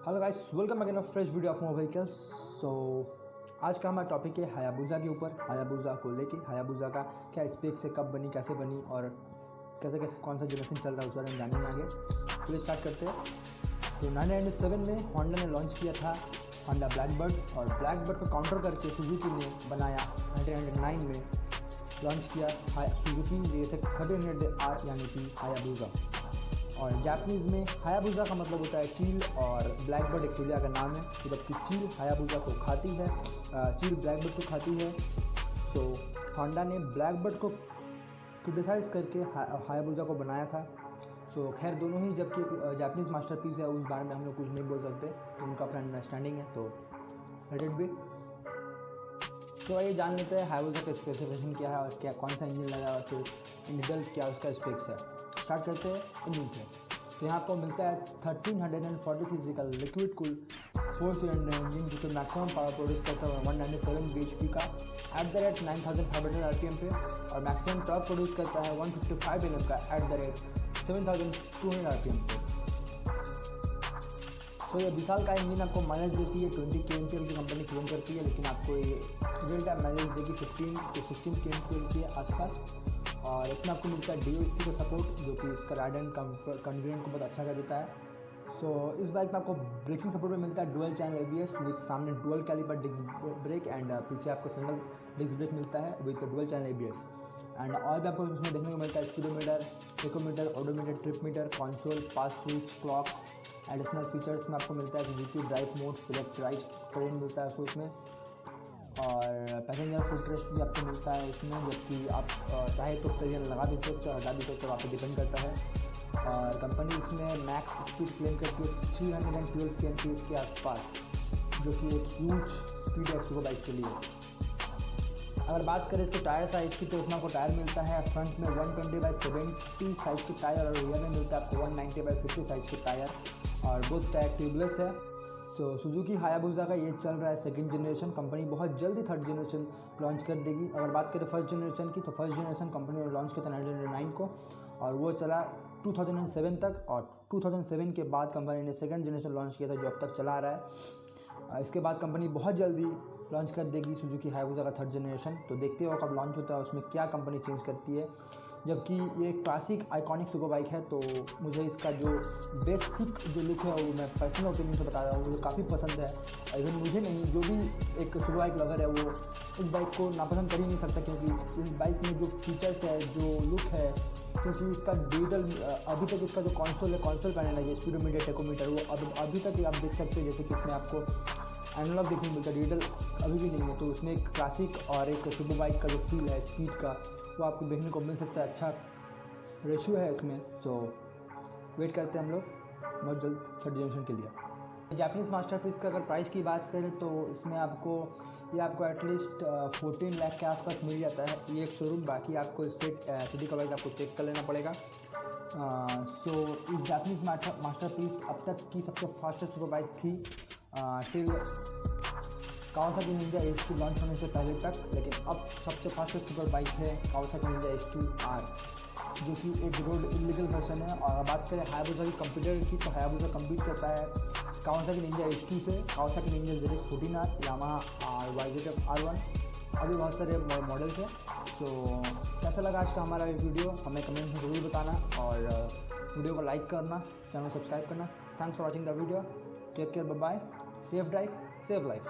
Hello guys, welcome again fresh video of more vehicles. So आज का हमारा topic है हायाबुसा के ऊपर। हायाबुसा को लेके हायाबुसा का क्या स्पेक से कब बनी, कैसे बनी और कैसे कैसे कौन सा जनरेशन चल रहा है उस बारे में जानेंगे आगे। चलिए स्टार्ट करते हैं। तो 1997 में होंडा ने लॉन्च किया था होंडा ब्लैकबर्ड, और ब्लैकबर्ड को काउंटर करके सुजुकी ने बनाया 1999 में लॉन्च किया सुजुकी GSX 1300R यानी कि हायाबुसा। और जापानीज़ में हायाबुसा का मतलब होता है चील, और ब्लैकबर्ड एक चिड़िया का नाम है। जबकि चील हायाबुसा को खाती है, चील ब्लैकबर्ड को खाती है। तो होंडा ने ब्लैकबर्ड को क्रिटिसाइज़ करके हायाबुसा को बनाया था। सो खैर दोनों ही जबकि जापानीज़ मास्टरपीस है, उस बारे में हम लोग कुछ नहीं बोल सकते, तो उनका अपना अंडरस्टैंडिंग है, तो लेट इट बी। तो आइए जान लेते हैं हायाबुसा का स्पेसिफिकेशन क्या है और क्या कौन सा इंजन लगा है और फिर इन डिटेल क्या उसका स्पेक्स है। स्टार्ट करते हैं इंजन से। तो यहाँ आपको मिलता है 1340 सीसी का लिक्विड कूल 4 सिलेंडर इंजन, जो कि मैक्सिमम पावर प्रोड्यूस करता है 197 bhp का एट द रेट 9500 rpm पे, और मैक्सिमम टॉर्क प्रोड्यूस करता है 155 Nm का एट द रेट 7200 rpm पे। तो ये 20 साल का इंजन आपको माइलेज देती है 20 kmpl की कंपनी क्लेम करती है, लेकिन आपको ये रियल टाइम माइलेज देगी 15 से 16 kmpl के आसपास। और इसमें आपको मिलता है DOC का सपोर्ट, जो कि इसका राइड एंड कन्वीनियंट को बहुत अच्छा कर देता है। सो इस बाइक में आपको ब्रेकिंग सपोर्ट में मिलता है डुअल चैनल ABS विद सामने dual caliper disc brake, and पीछे आपको सिंगल डिस्क ब्रेक मिलता है with dual channel ABS। And और भी आपको इसमें देखने को मिलता है speedometer, tachometer, odometer, trip meter, console, pass switch, clock. Additional features में आपको मिलता है Suzuki drive mode, select drive train मिलता है आपको इसमें, और पैसेंजर फुट रेस्ट भी आपको मिलता है इसमें, जबकि आप चाहे तो ट्रेन लगा भी सकते हो, हटा भी सकते हो, आप पे डिपेंड करता है। और कंपनी इसमें मैक्स स्पीड क्लेम करती है 312 kmph के आसपास, जो कि एक ह्यूज स्पीड है एक्सो बाइक के लिए। अगर बात करें इसके टायर साइज़ की, तो इसमें आपको टायर मिलता है फ्रंट में 120/70 साइज़ के टायर, और रियर में मिलता है आपको 190/50 साइज़ के टायर, और बोथ टायर ट्यूबलेस है। सो सुजुकी हायाबुसा का ये चल रहा है सेकंड जनरेशन। कंपनी बहुत जल्दी थर्ड जनरेशन लॉन्च कर देगी। अगर बात करें फर्स्ट जनरेशन की, तो फर्स्ट जनरेशन कंपनी ने लॉन्च किया था 1999 को, और वो चला 2007 तक, और 2007 के बाद कंपनी ने सेकंड जनरेशन लॉन्च किया था, जो अब तक चला आ रहा है। इसके बाद कंपनी बहुत जल्दी लॉन्च कर देगी सुजुकी हायाबुसा का थर्ड जनरेशन। तो देखते हो कब लॉन्च होता है, उसमें क्या कंपनी चेंज करती है। जबकि ये क्लासिक आइकॉनिक सुपर बाइक है, तो मुझे इसका जो बेसिक जो लुक है वो मैं पर्सनल ओपिनियन से बता रहा हूँ, मुझे काफ़ी पसंद है। इवन मुझे नहीं, जो भी एक सुपर बाइक लवर है वो इस बाइक को नापसंद कर ही नहीं सकता, क्योंकि इस बाइक में जो फीचर्स है, जो लुक है, क्योंकि इसका डिजिटल अभी तक इसका जो कंसोल पैनल है, स्पीडोमीटर, टेकोमीटर, वो अभी तक आप देख सकते हैं। जैसे कि इसमें आपको एनालॉग देखने को मिलता है, डिजिटल अभी भी नहीं है। तो उसमें एक क्लासिक और एक सुपर बाइक का जो फील है स्पीड का, वो आपको देखने को मिल सकता है। अच्छा रेशियो है इसमें। सो वेट करते हैं हम लोग बहुत जल्द थर्ड जनरेशन के लिए। जापानीज़ मास्टरपीस का अगर प्राइस की बात करें, तो इसमें आपको एटलीस्ट 14 लाख के आसपास मिल जाता है ये एक शोरूम। बाकी आपको स्टेट सिटी का वाइज आपको चेक कर लेना पड़ेगा। सो इस जापानीज़ मास्टरपीस अब तक की सबसे फास्टेस्ट सुपर बाइक थी till Kawasaki Ninja H2 launch होने से पहले तक, लेकिन अब सबसे फास्टेस्ट सुपर बाइक है कावासाकी निंजा H2R, जो कि एक रोड इलीगल वर्जन है। और बात करें हायाबुसा की कंप्यूटर की, तो हायाबुसा कम्पीट करता है कावासाकी निंजा H2 से, Kawasaki Ninja ZX 14R, Yamaha YZF R1, अभी बहुत सारे मॉडल्स हैं। तो कैसा लगा आज का हमारा ये वीडियो, हमें कमेंट में ज़रूर बताना, और वीडियो को लाइक करना, चैनल को सब्सक्राइब करना। Thanks for watching the video. Take care, bye bye, safe drive, safe life.